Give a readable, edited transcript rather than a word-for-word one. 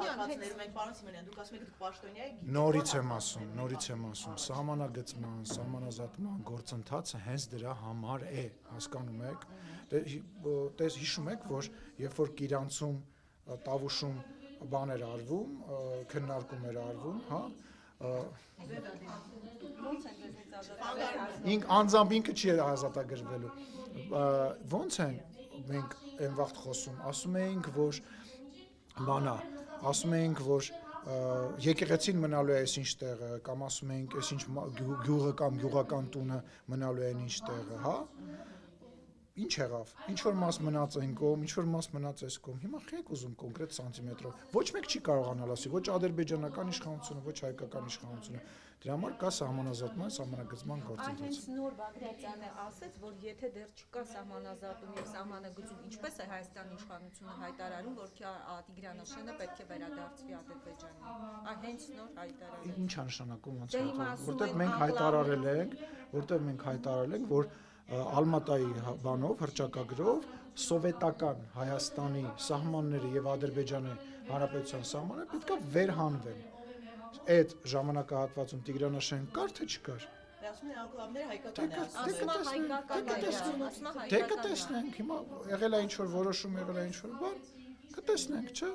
հատվածներում ենք պարոն Սիմոնյան, դուք ասում եք դուք պաշտոնյա եք։ Նորից եմ ասում, սահմանագծման, սահմանազատման գործընթացը հենց դրա համար է, հասկանում եք։ Դες հիշում եք, որ երբ որ Կիրանցում Տավուշում բան էր արվում, քննարկում էր արվում, հա, անձամբ ինքը չի ազատագրվելու, ոնց են մենք այն վաղ խոսում, ասում էինք, որ բանա, ասում էինք, որ եկեղեցին մնալու է այսինչ տեղը, կամ ասում էինք, այսինչ գյուղը կամ գյուղական տունը մնալու է այնինչ տեղը, հա, ինչ եղավ, ինչ որ մաս մնաց այն կողմ, ինչ որ մաս մնաց այս կողմ, հիմա խեք ուզում կոնկրետ սանտիմետրով, ոչ մեկ չի կարողանալ ասի, ոչ ադրբեջանական իշխանությունը, ոչ հայկական իշխանությունը, դրա համար կա սահմանազատման, սահմանագծման գործընթաց։ Հենց նոր Բագրատյանը ասաց, որ եթե դեռ չկա սահմանազատում եւ սահմանագծում, ինչպես է Հայաստանի իշխանությունը հայտարարում, որ Տիգրանաշենը պետք է վերադարձվի Ադրբեջանին։ Հենց նոր հայտարարել։ Ինչ է նշանակում ոնց է, որտեղ մենք հայտարարել ենք, որ Ալմատայի բանով, հռչակագրով սովետական Հայաստանի սահմանները եւ Ադրբեջանի Հանրապետության սահմանը պետք է վերհանվեն։ Այդ ժամանակահատվածում Տիգրանաշեն կար թե չկար։ Ասում են անկլավները հայկական է։ Դե կտեսնենք, հիմա եղել է ինչ որ որոշում, եղել է ինչ որ բան, կտեսնենք, չէ։